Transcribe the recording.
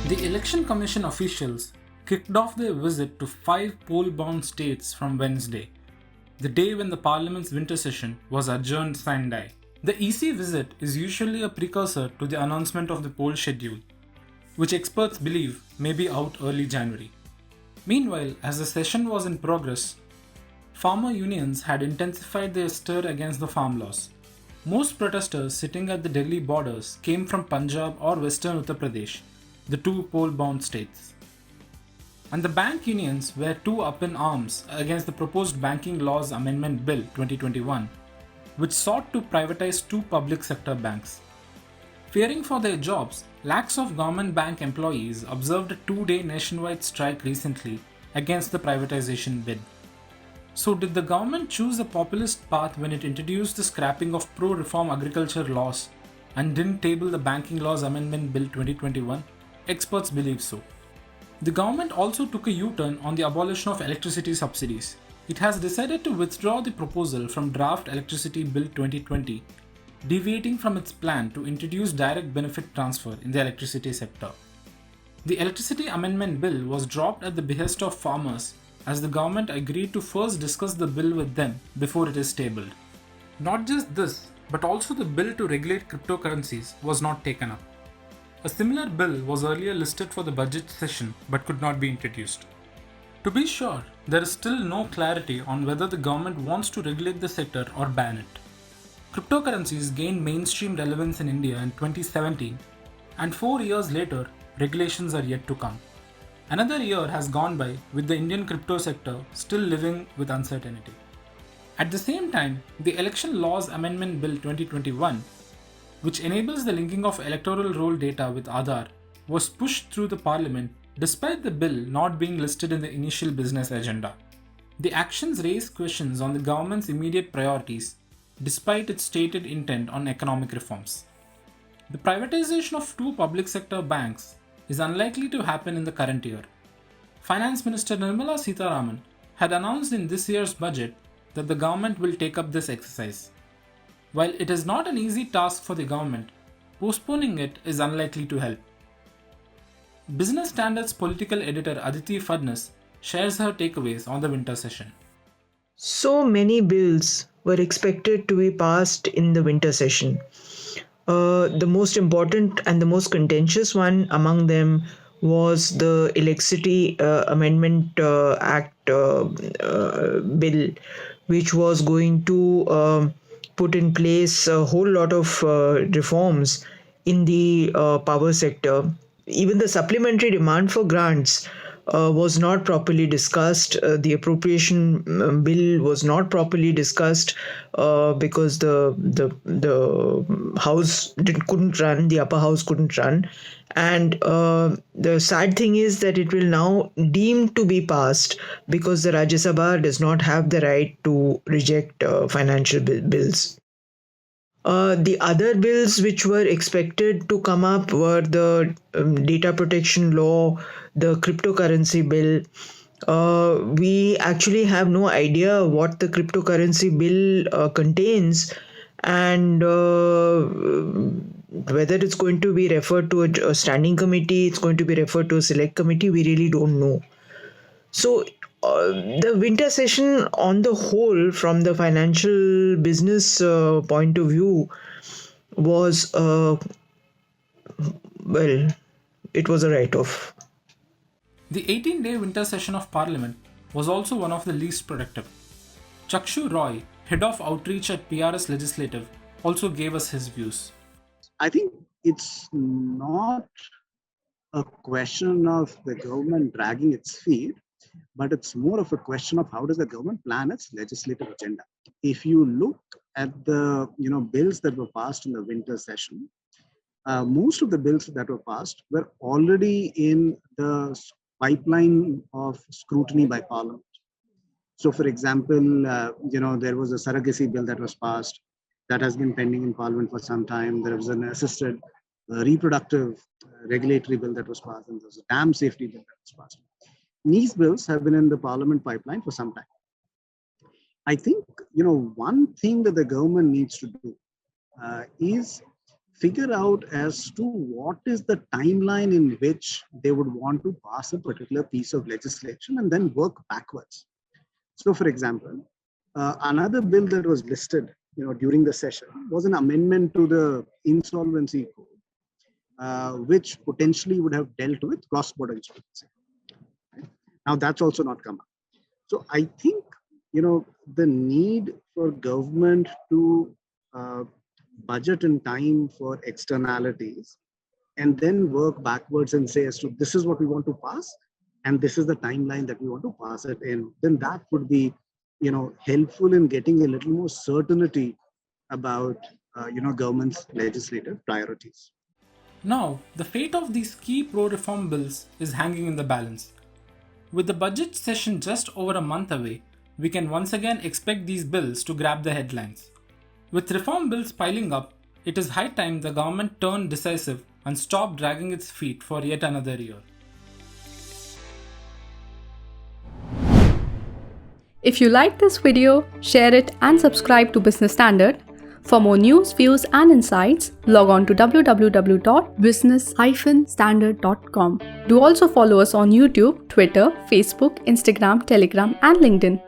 The Election Commission officials kicked off their visit to 5 poll-bound states from Wednesday, the day when the Parliament's winter session was adjourned sine die. The EC visit is usually a precursor to the announcement of the poll schedule, which experts believe may be out early January. Meanwhile, as the session was in progress, farmer unions had intensified their stir against the farm laws. Most protesters sitting at the Delhi borders came from Punjab or western Uttar Pradesh, the 2 poll-bound states. And the bank unions were too up in arms against the proposed Banking Laws Amendment Bill 2021, which sought to privatize 2 public sector banks. Fearing for their jobs, lakhs of government bank employees observed a 2-day nationwide strike recently against the privatization bid. So did the government choose a populist path when it introduced the scrapping of pro-reform agriculture laws and didn't table the Banking Laws Amendment Bill 2021? Experts believe so. The government also took a U-turn on the abolition of electricity subsidies. It has decided to withdraw the proposal from Draft Electricity Bill 2020, deviating from its plan to introduce direct benefit transfer in the electricity sector. The Electricity Amendment Bill was dropped at the behest of farmers as the government agreed to first discuss the bill with them before it is tabled. Not just this, but also the bill to regulate cryptocurrencies was not taken up. A similar bill was earlier listed for the budget session but could not be introduced. To be sure, there is still no clarity on whether the government wants to regulate the sector or ban it. Cryptocurrencies gained mainstream relevance in India in 2017, and 4 years later, regulations are yet to come. Another year has gone by with the Indian crypto sector still living with uncertainty. At the same time, the Election Laws Amendment Bill 2021, which enables the linking of electoral roll data with Aadhaar, was pushed through the parliament despite the bill not being listed in the initial business agenda. The actions raise questions on the government's immediate priorities despite its stated intent on economic reforms. The privatization of 2 public sector banks is unlikely to happen in the current year. Finance Minister Nirmala Sitharaman had announced in this year's budget that the government will take up this exercise. While it is not an easy task for the government, postponing it is unlikely to help. Business Standard's political editor Aditi Fadnas shares her takeaways on the winter session. So many bills were expected to be passed in the winter session. The most important and the most contentious one among them was the Electricity Amendment Act bill, which was going to put in place a whole lot of reforms in the power sector. Even the supplementary demand for grants was not properly discussed. The appropriation bill was not properly discussed because the house couldn't run, the upper house couldn't run, and the sad thing is that it will now deemed to be passed because the Rajya Sabha does not have the right to reject financial bills. The other bills which were expected to come up were the data protection law, the cryptocurrency bill. We actually have no idea what the cryptocurrency bill contains, and whether it's going to be referred to a standing committee, it's going to be referred to a select committee, we really don't know. So the winter session on the whole, from the financial business point of view, was, it was a write-off. The 18-day winter session of Parliament was also one of the least productive. Chakshu Roy, head of outreach at PRS Legislative, also gave us his views. I think it's not a question of the government dragging its feet, but it's more of a question of how does the government plan its legislative agenda. If you look at the bills that were passed in the winter session, most of the bills that were passed were already in the pipeline of scrutiny by Parliament. So, for example, there was a surrogacy bill that was passed that has been pending in Parliament for some time. There was an assisted reproductive regulatory bill that was passed, and there was a dam safety bill that was passed. These bills have been in the Parliament pipeline for some time. I think, one thing that the government needs to do is figure out as to what is the timeline in which they would want to pass a particular piece of legislation and then work backwards. So, for example, another bill that was listed, during the session was an amendment to the insolvency code, which potentially would have dealt with cross-border insolvency. Right? Now, that's also not come up. So, I think the need for government to budget in time for externalities and then work backwards and say as to this is what we want to pass and this is the timeline that we want to pass it in, then that would be helpful in getting a little more certainty about government's legislative priorities. Now, the fate of these key pro-reform bills is hanging in the balance. With the budget session just over a month away, we can once again expect these bills to grab the headlines. With reform bills piling up, it is high time the government turned decisive and stopped dragging its feet for yet another year. If you like this video, share it and subscribe to Business Standard. For more news, views and insights, log on to www.business-standard.com. Do also follow us on YouTube, Twitter, Facebook, Instagram, Telegram and LinkedIn.